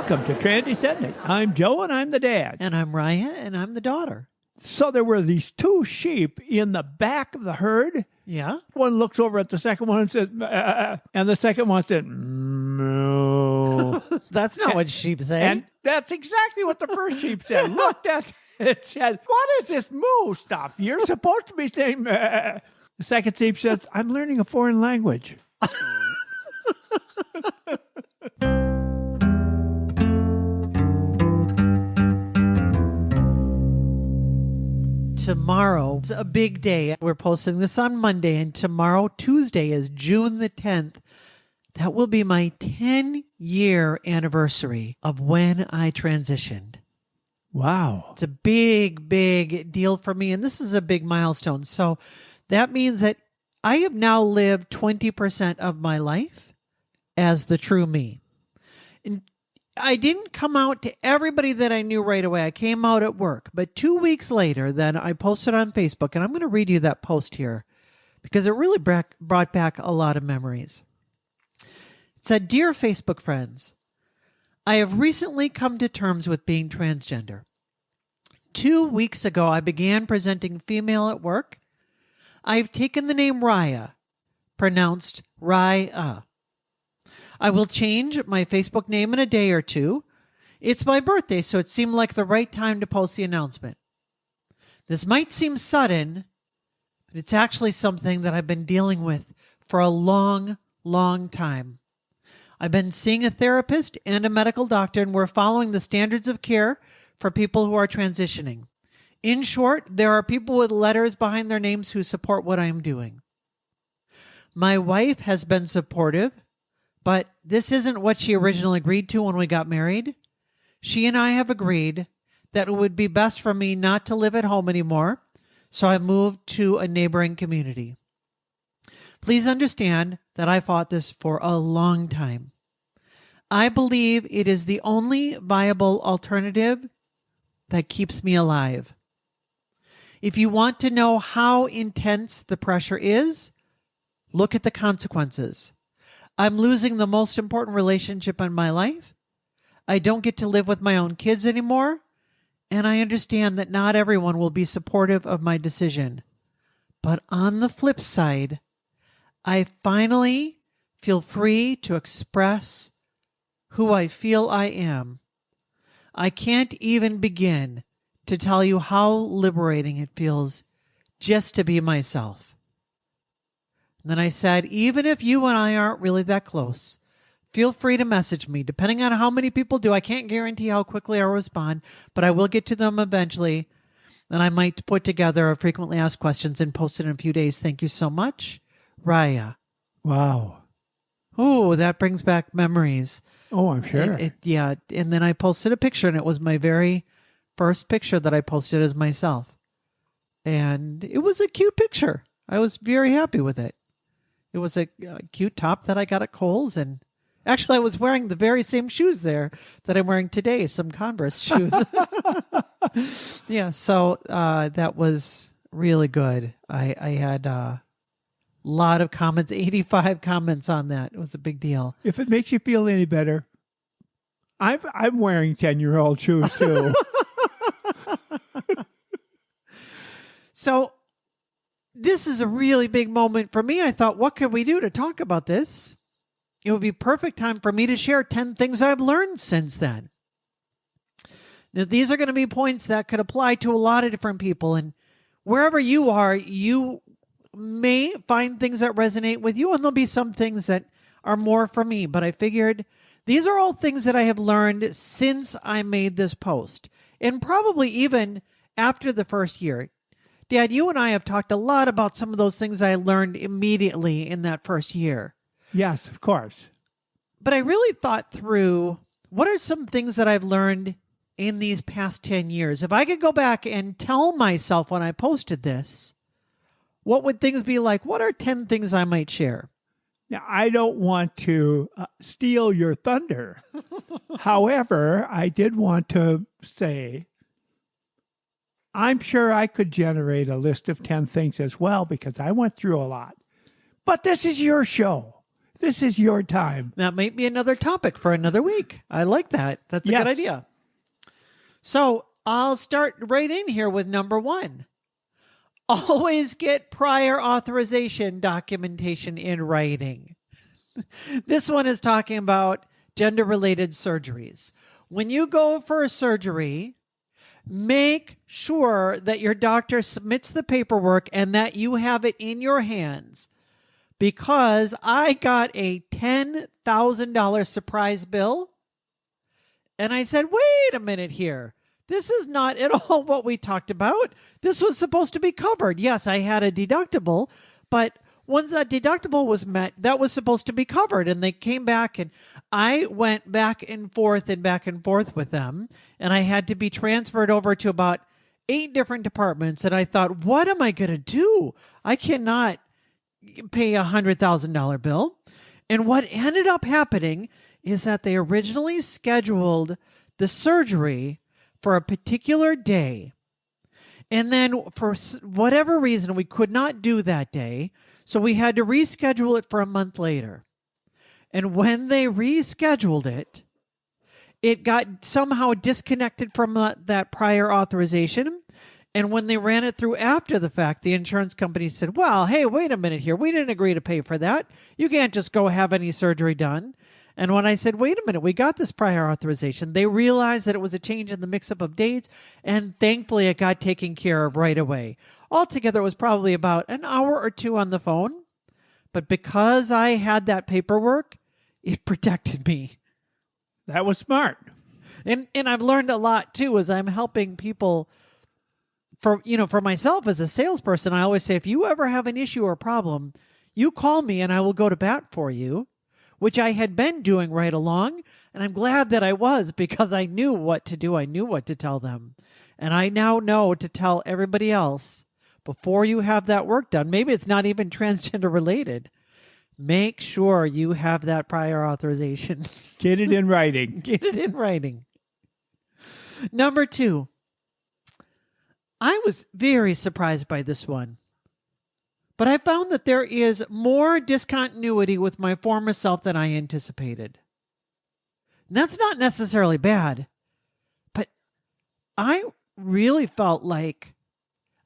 Welcome to Transcendent. I'm Joe and I'm the dad. And I'm Raya and I'm the daughter. So there were these two sheep in the back of the herd. Yeah. One looks over at the second one and says, and the second one said, moo. That's not what sheep say. And that's exactly what the first sheep said. Looked at it, said, what is this moo stuff? You're supposed to be saying, the second sheep says, I'm learning a foreign language. Tomorrow is a big day. We're posting this on Monday, and tomorrow, Tuesday, is June the 10th. That will be my 10-year anniversary of when I transitioned. Wow. It's a big, big deal for me, and this is a big milestone. So that means that I have now lived 20% of my life as the true me. And I didn't come out to everybody that I knew right away. I came out at work. But 2 weeks later, then I posted on Facebook, and I'm going to read you that post here because it really brought back a lot of memories. It said, "Dear Facebook friends, I have recently come to terms with being transgender. 2 weeks ago, I began presenting female at work. I've taken the name Raya, pronounced Raya. I will change my Facebook name in a day or two. It's my birthday, so it seemed like the right time to post the announcement. This might seem sudden, but it's actually something that I've been dealing with for a long, long time. I've been seeing a therapist and a medical doctor, and we're following the standards of care for people who are transitioning. In short, there are people with letters behind their names who support what I'm doing. My wife has been supportive, but this isn't what she originally agreed to when we got married. She and I have agreed that it would be best for me not to live at home anymore, so I moved to a neighboring community. Please understand that I fought this for a long time. I believe it is the only viable alternative that keeps me alive. If you want to know how intense the pressure is, look at the consequences. I'm losing the most important relationship in my life. I don't get to live with my own kids anymore. And I understand that not everyone will be supportive of my decision. But on the flip side, I finally feel free to express who I feel I am. I can't even begin to tell you how liberating it feels just to be myself. And then I said, even if you and I aren't really that close, feel free to message me. Depending on how many people do, I can't guarantee how quickly I'll respond, but I will get to them eventually. And I might put together a frequently asked questions and post it in a few days. Thank you so much, Raya." Wow. Oh, that brings back memories. Oh, I'm sure. Yeah. And then I posted a picture, and it was my very first picture that I posted as myself. And it was a cute picture. I was very happy with it. It was a cute top that I got at Kohl's, and actually I was wearing the very same shoes there that I'm wearing today, some Converse shoes. Yeah, so that was really good. I had a lot of comments, 85 comments on that. It was a big deal. If it makes you feel any better, I'm wearing 10-year-old shoes too. So this is a really big moment for me. I thought, what can we do to talk about this? It would be perfect time for me to share 10 things I've learned since then. Now, these are going to be points that could apply to a lot of different people. And wherever you are, you may find things that resonate with you, and there'll be some things that are more for me. But I figured these are all things that I have learned since I made this post, and probably even after the first year. Dad, you and I have talked a lot about some of those things I learned immediately in that first year. Yes, of course. But I really thought through, what are some things that I've learned in these past 10 years? If I could go back and tell myself when I posted this, what would things be like? What are 10 things I might share? Now, I don't want to steal your thunder. However, I did want to say, I'm sure I could generate a list of 10 things as well, because I went through a lot. But this is your show. This is your time. That might be another topic for another week. I like that. That's a Yes. good idea. So I'll start right in here with number 1. Always get prior authorization documentation in writing. This one is talking about gender-related surgeries. When you go for a surgery, make sure that your doctor submits the paperwork and that you have it in your hands. Because I got a $10,000 surprise bill. And I said, wait a minute here. This is not at all what we talked about. This was supposed to be covered. Yes, I had a deductible, but once that deductible was met, that was supposed to be covered. And they came back and I went back and forth with them. And I had to be transferred over to about 8 different departments. And I thought, what am I going to do? I cannot pay a $100,000 bill. And what ended up happening is that they originally scheduled the surgery for a particular day. And then for whatever reason, we could not do that day. So we had to reschedule it for a month later. And when they rescheduled it, it got somehow disconnected from that prior authorization. And when they ran it through after the fact, the insurance company said, well, hey, wait a minute here. We didn't agree to pay for that. You can't just go have any surgery done. And when I said, wait a minute, we got this prior authorization, they realized that it was a change in the mix-up of dates, and thankfully it got taken care of right away. Altogether, it was probably about an hour or 2 on the phone, but because I had that paperwork, it protected me. That was smart. And I've learned a lot, too, as I'm helping people. For myself as a salesperson, I always say, if you ever have an issue or problem, you call me and I will go to bat for you. Which I had been doing right along, and I'm glad that I was because I knew what to do. I knew what to tell them. And I now know to tell everybody else, before you have that work done, maybe it's not even transgender related, make sure you have that prior authorization. Get it in writing. Get it in writing. Number 2, I was very surprised by this one. But I found that there is more discontinuity with my former self than I anticipated. And that's not necessarily bad, but I really felt like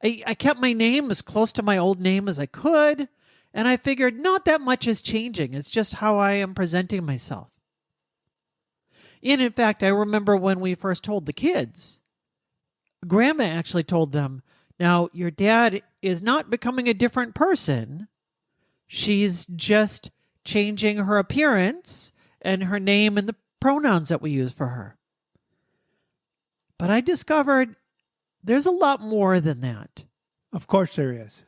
I kept my name as close to my old name as I could, and I figured not that much is changing. It's just how I am presenting myself. And in fact, I remember when we first told the kids, Grandma actually told them, now, your dad is not becoming a different person. She's just changing her appearance and her name and the pronouns that we use for her. But I discovered there's a lot more than that. Of course there is.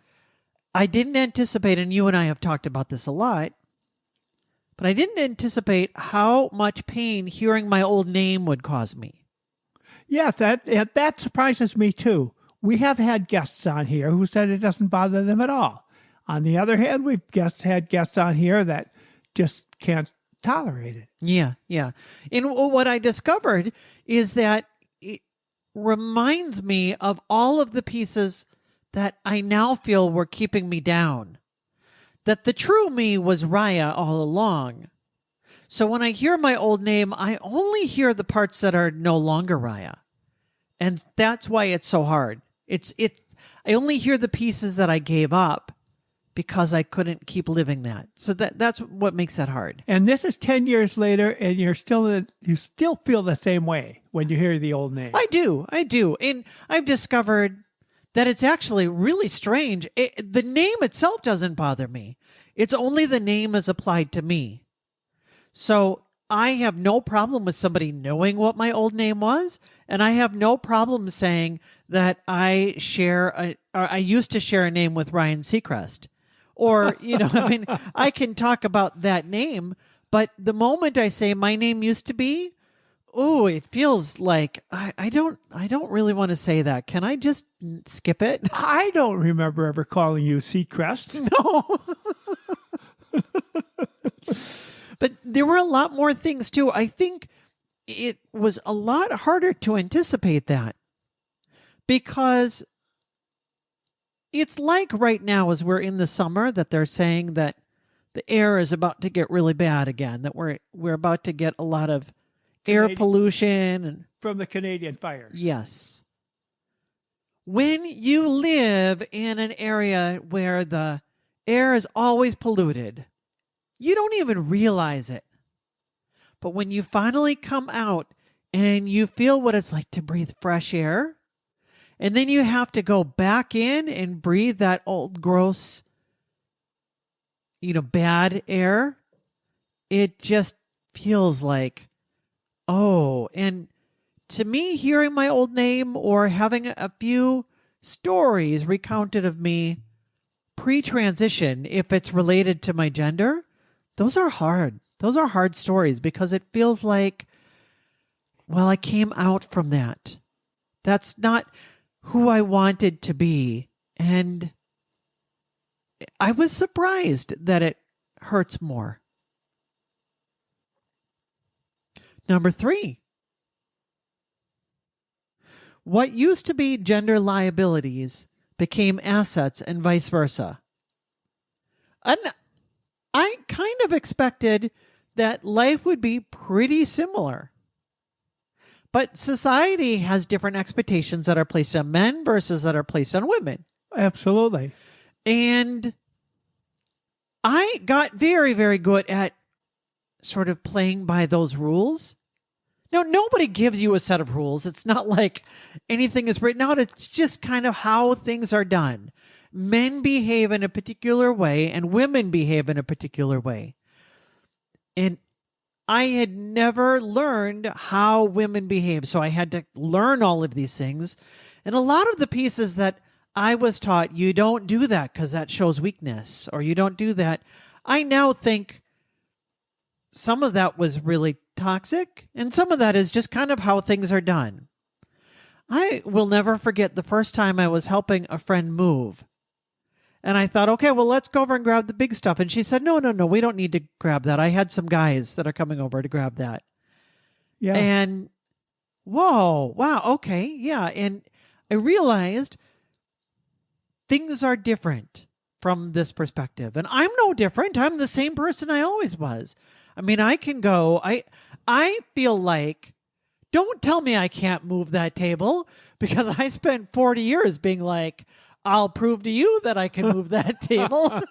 I didn't anticipate, and you and I have talked about this a lot, but I didn't anticipate how much pain hearing my old name would cause me. Yes, that surprises me too. We have had guests on here who said it doesn't bother them at all. On the other hand, we've had guests on here that just can't tolerate it. Yeah. And what I discovered is that it reminds me of all of the pieces that I now feel were keeping me down. That the true me was Raya all along. So when I hear my old name, I only hear the parts that are no longer Raya. And that's why it's so hard. I only hear the pieces that I gave up because I couldn't keep living that. So that's what makes that hard. And this is 10 years later, and you still feel the same way when you hear the old name. I do. And I've discovered that it's actually really strange. The name itself doesn't bother me. It's only the name as applied to me. So I have no problem with somebody knowing what my old name was, and I have no problem saying that I used to share a name with Ryan Seacrest. Or, I can talk about that name, but the moment I say my name used to be, it feels like I don't really want to say that. Can I just skip it? I don't remember ever calling you Seacrest. No. But there were a lot more things too. I think it was a lot harder to anticipate that because it's like right now as we're in the summer that they're saying that the air is about to get really bad again, that we're about to get a lot of air Canadian, pollution and from the Canadian fires. yes. When you live in an area where the air is always polluted, you don't even realize it. But when you finally come out and you feel what it's like to breathe fresh air, and then you have to go back in and breathe that old, gross, bad air, it just feels like, oh, and to me, hearing my old name or having a few stories recounted of me pre-transition, if it's related to my gender, those are hard. Those are hard stories because it feels like, well, I came out from that. That's not who I wanted to be. And I was surprised that it hurts more. Number 3. What used to be gender liabilities became assets and vice versa. And I kind of expected that life would be pretty similar. But society has different expectations that are placed on men versus that are placed on women. Absolutely. And I got very, very good at sort of playing by those rules. Now, nobody gives you a set of rules. It's not like anything is written out. It's just kind of how things are done. Men behave in a particular way and women behave in a particular way. And I had never learned how women behave, so I had to learn all of these things. And a lot of the pieces that I was taught, you don't do that because that shows weakness, or you don't do that. I now think some of that was really toxic, and some of that is just kind of how things are done. I will never forget the first time I was helping a friend move. And I thought, okay, well, let's go over and grab the big stuff. And she said, no, we don't need to grab that. I had some guys that are coming over to grab that. Yeah. And whoa, wow, okay, yeah. And I realized things are different from this perspective. And I'm no different. I'm the same person I always was. I mean, I can go, I feel like, don't tell me I can't move that table, because I spent 40 years being like, I'll prove to you that I can move that table.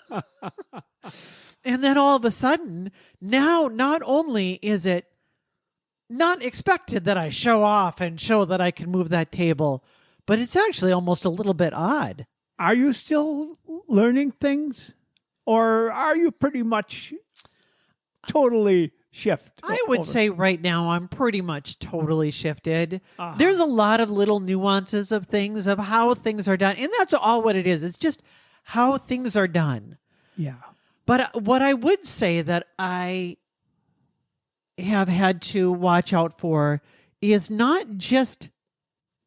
And then all of a sudden, now not only is it not expected that I show off and show that I can move that table, but it's actually almost a little bit odd. Are you still learning things? Or are you pretty much totally shifted? I would say right now I'm pretty much totally shifted. Uh-huh. There's a lot of little nuances of things, of how things are done. And that's all what it is. It's just how things are done. Yeah. But what I would say that I have had to watch out for is not just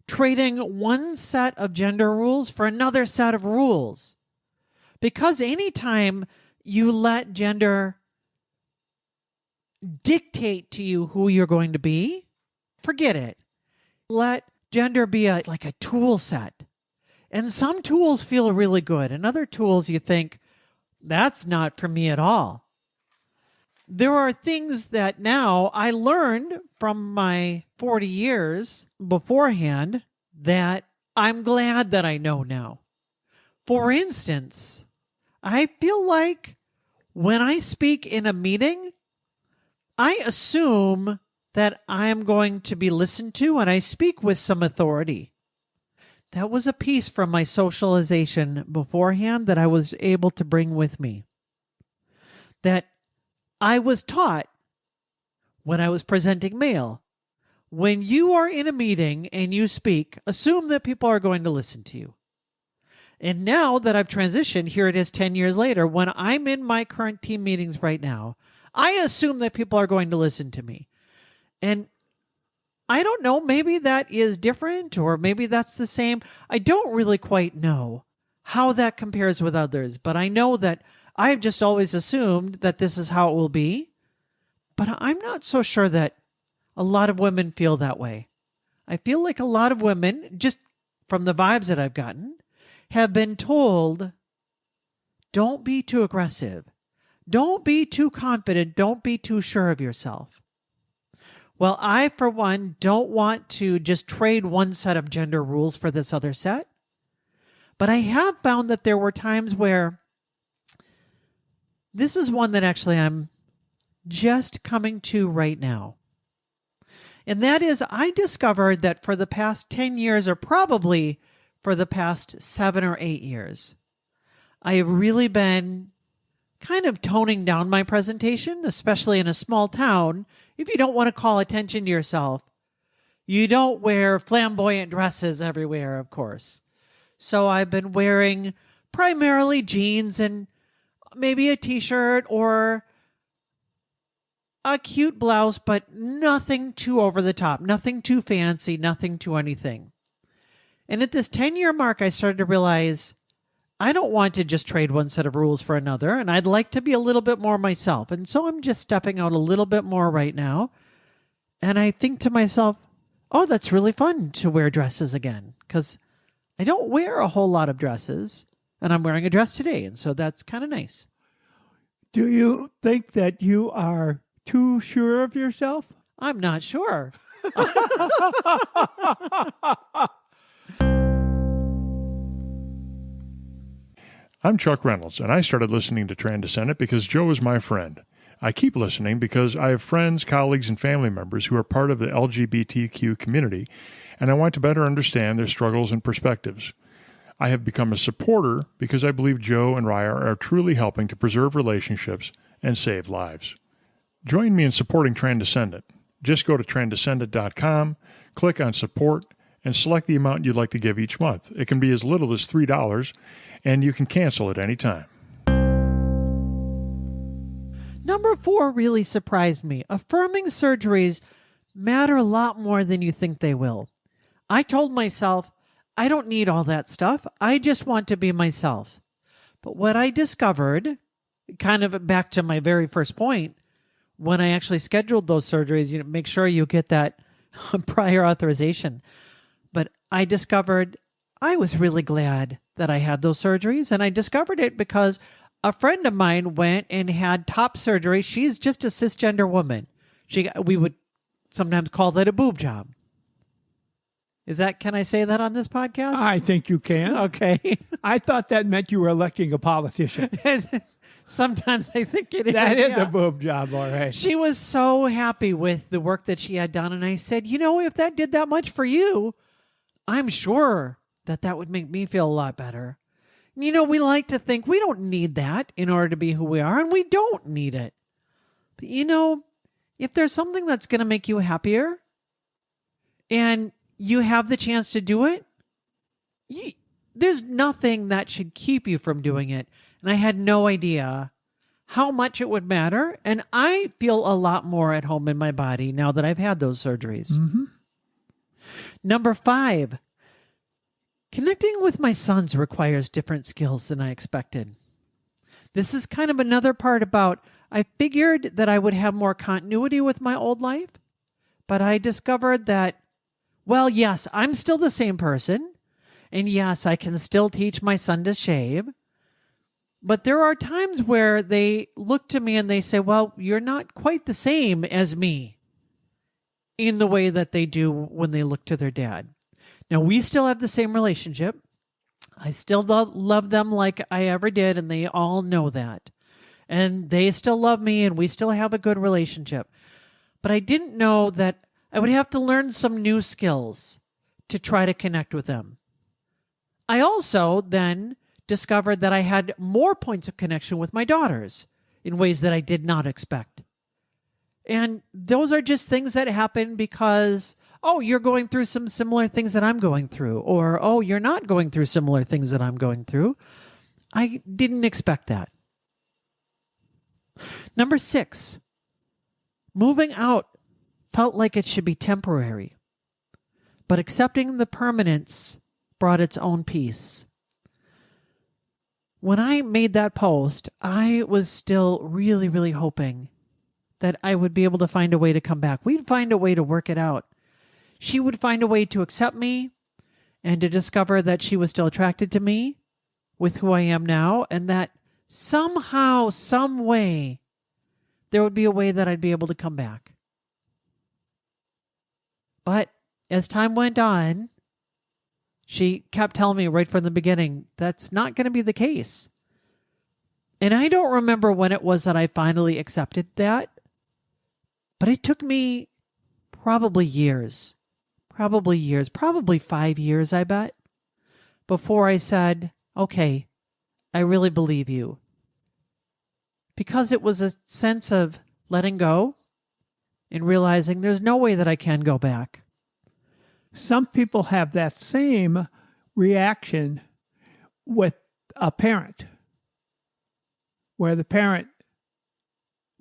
trading one set of gender rules for another set of rules. Because anytime you let gender dictate to you who you're going to be, forget it. Let gender be like a tool set. And some tools feel really good, and other tools you think, that's not for me at all. There are things that now I learned from my 40 years beforehand that I'm glad that I know now. For instance, I feel like when I speak in a meeting, I assume that I am going to be listened to, and I speak with some authority. That was a piece from my socialization beforehand that I was able to bring with me. That I was taught when I was presenting mail. When you are in a meeting and you speak, assume that people are going to listen to you. And now that I've transitioned, here it is 10 years later, when I'm in my current team meetings right now, I assume that people are going to listen to me. And I don't know, maybe that is different, or maybe that's the same. I don't really quite know how that compares with others, but I know that I've just always assumed that this is how it will be. But I'm not so sure that a lot of women feel that way. I feel like a lot of women, just from the vibes that I've gotten, have been told, don't be too aggressive. Don't be too confident. Don't be too sure of yourself. Well, I, for one, don't want to just trade one set of gender rules for this other set. But I have found that there were times where this is one that actually I'm just coming to right now. And that is, I discovered that for the past 10 years, or probably for the past 7 or 8 years, I have really been kind of toning down my presentation, especially in a small town. If you don't want to call attention to yourself, you don't wear flamboyant dresses everywhere, of course. So I've been wearing primarily jeans and maybe a t-shirt or a cute blouse, but nothing too over the top, nothing too fancy, nothing too anything. And at this 10-year mark, I started to realize I don't want to just trade one set of rules for another, and I'd like to be a little bit more myself. And so I'm just stepping out a little bit more right now. And I think to myself, oh, that's really fun to wear dresses again, because I don't wear a whole lot of dresses, and I'm wearing a dress today. And so that's kind of nice. Do you think that you are too sure of yourself? I'm not sure. I'm Chuck Reynolds, and I started listening to Transcendent because Joe is my friend. I keep listening because I have friends, colleagues, and family members who are part of the LGBTQ community, and I want to better understand their struggles and perspectives. I have become a supporter because I believe Joe and Raya are truly helping to preserve relationships and save lives. Join me in supporting Transcendent. Just go to transcendent.com, click on support, and select the amount you'd like to give each month. It can be as little as $3, and you can cancel at any time. Number 4 really surprised me. Affirming surgeries matter a lot more than you think they will. I told myself, I don't need all that stuff. I just want to be myself. But what I discovered, kind of back to my very first point, when I actually scheduled those surgeries, make sure you get that prior authorization. But I discovered I was really glad that I had those surgeries. And I discovered it because a friend of mine went and had top surgery. She's just a cisgender woman. We would sometimes call that a boob job. Can I say that on this podcast? I think you can. Okay. I thought that meant you were electing a politician. Sometimes I think it is. That is a boob job, all right. She was so happy with the work that she had done. And I said, if that did that much for you, I'm sure that would make me feel a lot better. We like to think we don't need that in order to be who we are, and we don't need it. But if there's something that's going to make you happier and you have the chance to do it, there's nothing that should keep you from doing it. And I had no idea how much it would matter. And I feel a lot more at home in my body now that I've had those surgeries. Mm-hmm. Number 5, connecting with my sons requires different skills than I expected. This is kind of another part about, I figured that I would have more continuity with my old life, but I discovered that, well, yes, I'm still the same person. And yes, I can still teach my son to shave. But there are times where they look to me and they say, well, you're not quite the same as me, in the way that they do when they look to their dad. Now, we still have the same relationship. I still love them like I ever did, and they all know that. And they still love me, and we still have a good relationship. But I didn't know that I would have to learn some new skills to try to connect with them. I also then discovered that I had more points of connection with my daughters in ways that I did not expect. And those are just things that happen because, oh, you're going through some similar things that I'm going through, or, oh, you're not going through similar things that I'm going through. I didn't expect that. Number 6, moving out felt like it should be temporary, but accepting the permanence brought its own peace. When I made that post, I was still really, really hoping that I would be able to find a way to come back. We'd find a way to work it out. She would find a way to accept me and to discover that she was still attracted to me with who I am now, and that somehow, some way, there would be a way that I'd be able to come back. But as time went on, she kept telling me right from the beginning, that's not going to be the case. And I don't remember when it was that I finally accepted that, but it took me probably years, probably 5 years, I bet, before I said, okay, I really believe you. Because it was a sense of letting go and realizing there's no way that I can go back. Some people have that same reaction with a parent, where the parent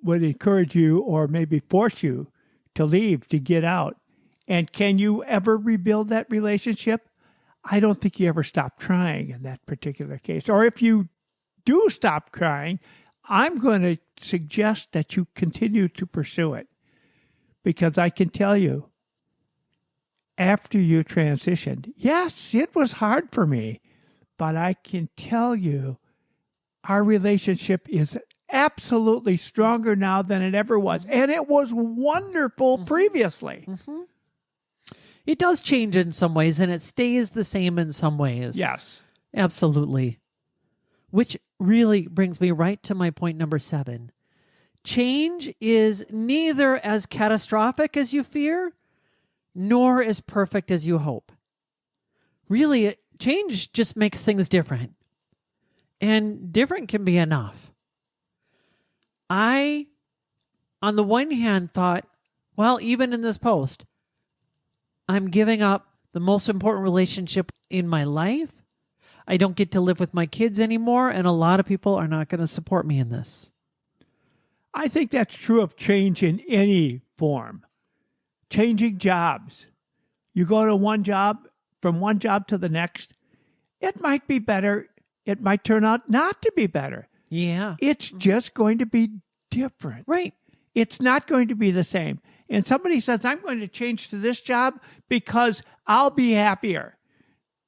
would encourage you or maybe force you to leave, to get out. And can you ever rebuild that relationship? I don't think you ever stop trying in that particular case. Or if you do stop trying, I'm going to suggest that you continue to pursue it. Because I can tell you, after you transitioned, yes, it was hard for me, but I can tell you, our relationship is absolutely stronger now than it ever was. And it was wonderful previously. Mm-hmm. It does change in some ways, and it stays the same in some ways. Yes. Absolutely. Which really brings me right to my point number 7. Change is neither as catastrophic as you fear, nor as perfect as you hope. Really, change just makes things different. And different can be enough. I, on the one hand, thought, well, even in this post, I'm giving up the most important relationship in my life. I don't get to live with my kids anymore, and a lot of people are not going to support me in this. I think that's true of change in any form. Changing jobs. You go to one job, from one job to the next, it might be better. It might turn out not to be better. Yeah. It's just going to be different. Right. It's not going to be the same. And somebody says, I'm going to change to this job because I'll be happier.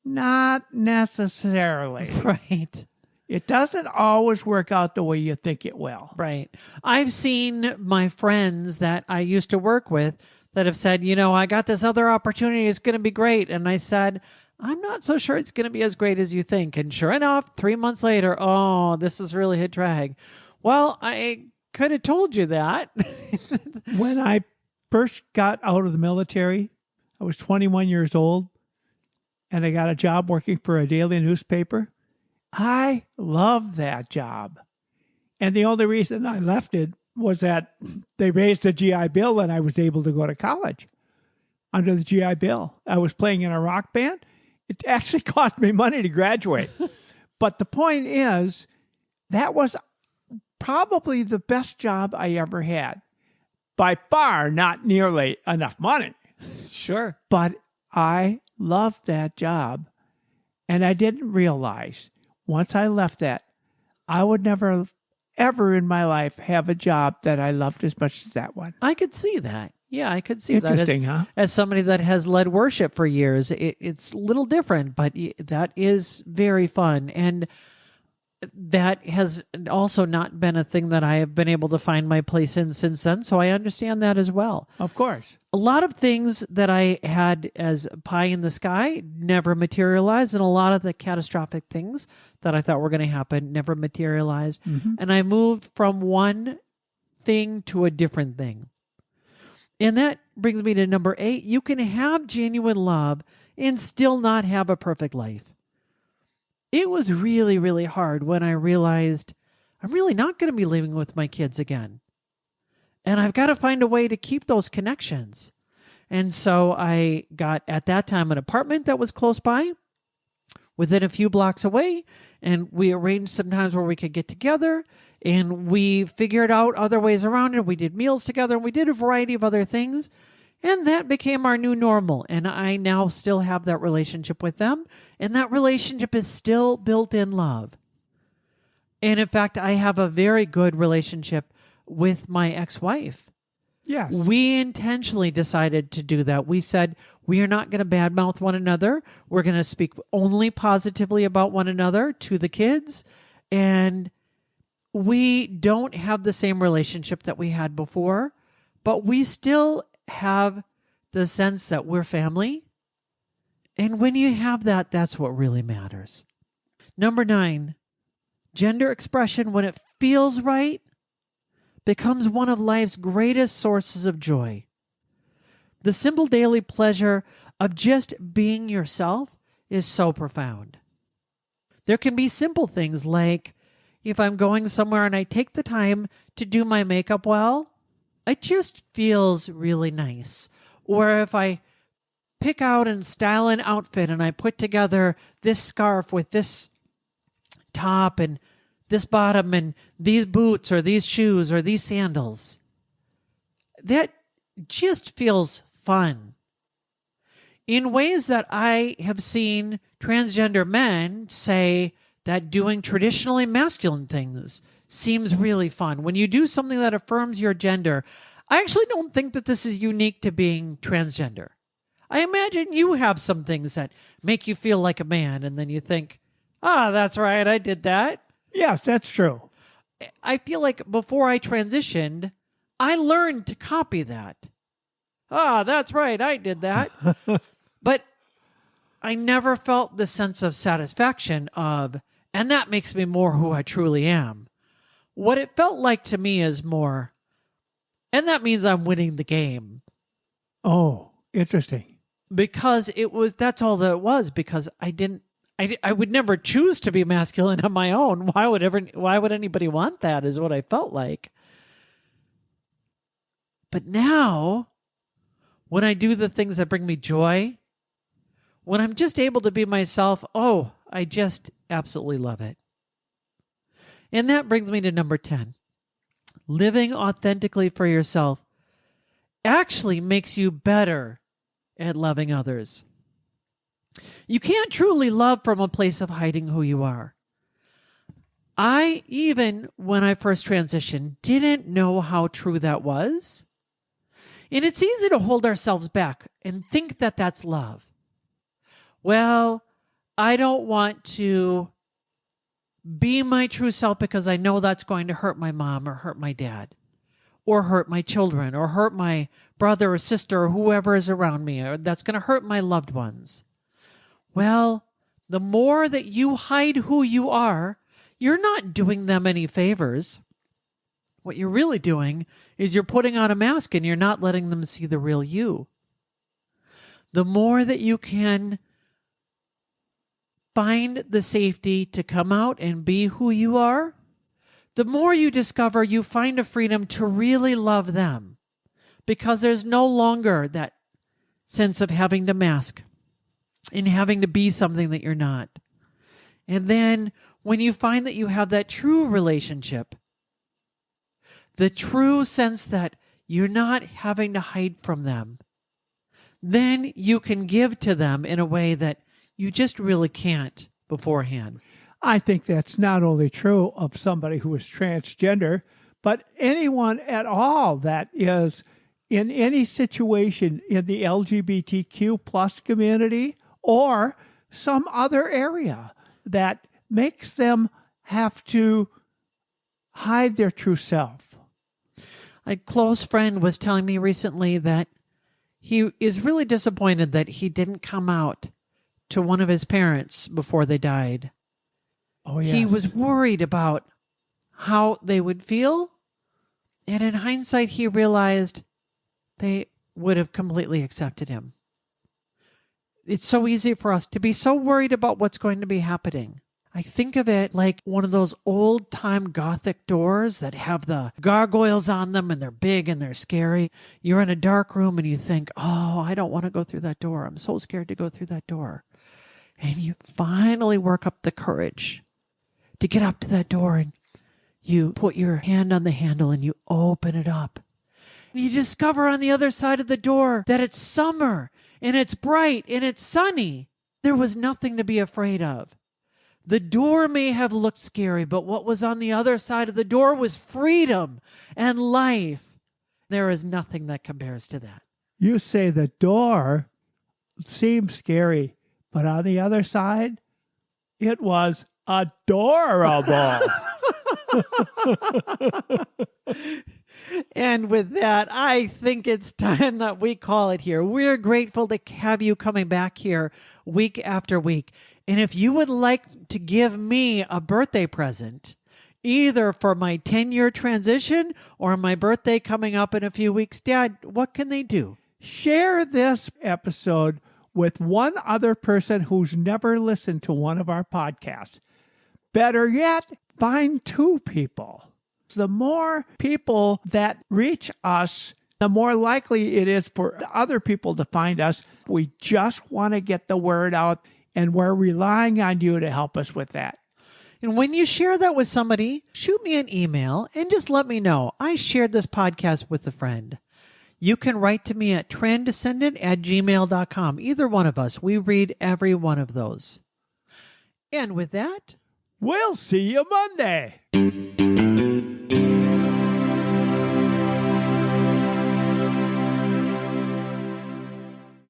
Not necessarily. Right. It doesn't always work out the way you think it will. Right. I've seen my friends that I used to work with that have said, I got this other opportunity. It's going to be great. And I said, I'm not so sure it's going to be as great as you think. And sure enough, 3 months later, oh, this is really a drag. Well, I could have told you that. When I first got out of the military, I was 21 years old, and I got a job working for a daily newspaper. I loved that job. And the only reason I left it was that they raised the GI Bill and I was able to go to college under the GI Bill. I was playing in a rock band. It actually cost me money to graduate. But the point is, that was probably the best job I ever had. By far, not nearly enough money. Sure. But I loved that job. And I didn't realize, once I left that, I would never, ever in my life have a job that I loved as much as that one. I could see that. Yeah, I could see that. Interesting, huh? As somebody that has led worship for years, it's a little different, but that is very fun. And that has also not been a thing that I have been able to find my place in since then. So I understand that as well. Of course. A lot of things that I had as pie in the sky never materialized, and a lot of the catastrophic things that I thought were going to happen never materialized. Mm-hmm. And I moved from one thing to a different thing. And that brings me to number 8. You can have genuine love and still not have a perfect life. It was really, really hard when I realized I'm really not going to be living with my kids again. And I've got to find a way to keep those connections. And so I got, at that time, an apartment that was close by, within a few blocks away. And we arranged some times where we could get together. And we figured out other ways around it. We did meals together. And we did a variety of other things. And that became our new normal. And I now still have that relationship with them. And that relationship is still built in love. And in fact, I have a very good relationship with my ex-wife. Yes. We intentionally decided to do that. We said, we are not going to badmouth one another. We're going to speak only positively about one another to the kids. And we don't have the same relationship that we had before, but we still have the sense that we're family. And when you have that, that's what really matters. Number 9, gender expression, when it feels right, becomes one of life's greatest sources of joy. The simple daily pleasure of just being yourself is so profound. There can be simple things like if I'm going somewhere and I take the time to do my makeup well, it just feels really nice. Or if I pick out and style an outfit and I put together this scarf with this top and this bottom and these boots or these shoes or these sandals, that just feels fun. In ways that I have seen transgender men say that doing traditionally masculine things seems really fun. When you do something that affirms your gender, I actually don't think that this is unique to being transgender. I imagine you have some things that make you feel like a man, and then you think, that's right, I did that. Yes, that's true. I feel like before I transitioned, I learned to copy that. That's right, I did that. But I never felt the sense of satisfaction of, and that makes me more who I truly am. What it felt like to me is more, and that means I'm winning the game. Oh, interesting. Because that's all that it was, because I would never choose to be masculine on my own. Why would anybody want that, is what I felt like. But now, when I do the things that bring me joy, when I'm just able to be myself, I just absolutely love it. And that brings me to number 10. Living authentically for yourself actually makes you better at loving others. You can't truly love from a place of hiding who you are. Even when I first transitioned, didn't know how true that was. And it's easy to hold ourselves back and think that that's love. Well, I don't want to be my true self because I know that's going to hurt my mom or hurt my dad or hurt my children or hurt my brother or sister or whoever is around me, or that's going to hurt my loved ones. Well, the more that you hide who you are, you're not doing them any favors. What you're really doing is you're putting on a mask and you're not letting them see the real you. The more that you can find the safety to come out and be who you are, the more you discover you find a freedom to really love them, because there's no longer that sense of having to mask and having to be something that you're not. And then when you find that you have that true relationship, the true sense that you're not having to hide from them, then you can give to them in a way that you just really can't beforehand. I think that's not only true of somebody who is transgender, but anyone at all that is in any situation in the LGBTQ plus community or some other area that makes them have to hide their true self. A close friend was telling me recently that he is really disappointed that he didn't come out to one of his parents before they died. Oh, yes. He was worried about how they would feel. And in hindsight, he realized they would have completely accepted him. It's so easy for us to be so worried about what's going to be happening. I think of it like one of those old-time Gothic doors that have the gargoyles on them and they're big and they're scary. You're in a dark room and you think, oh, I don't want to go through that door. I'm so scared to go through that door. And you finally work up the courage to get up to that door and you put your hand on the handle and you open it up. And you discover on the other side of the door that it's summer and it's bright and it's sunny. There was nothing to be afraid of. The door may have looked scary, but what was on the other side of the door was freedom and life. There is nothing that compares to that. You say the door seemed scary, but on the other side, it was adorable. And with that, I think it's time that we call it here. We're grateful to have you coming back here week after week. And if you would like to give me a birthday present, either for my 10-year transition or my birthday coming up in a few weeks, Dad, what can they do? Share this episode with one other person who's never listened to one of our podcasts. Better yet, find 2 people. The more people that reach us, the more likely it is for other people to find us. We just want to get the word out, and we're relying on you to help us with that. And when you share that with somebody, shoot me an email and just let me know. I shared this podcast with a friend. You can write to me at tranddescendant@gmail.com. Either one of us. We read every one of those. And with that, we'll see you Monday.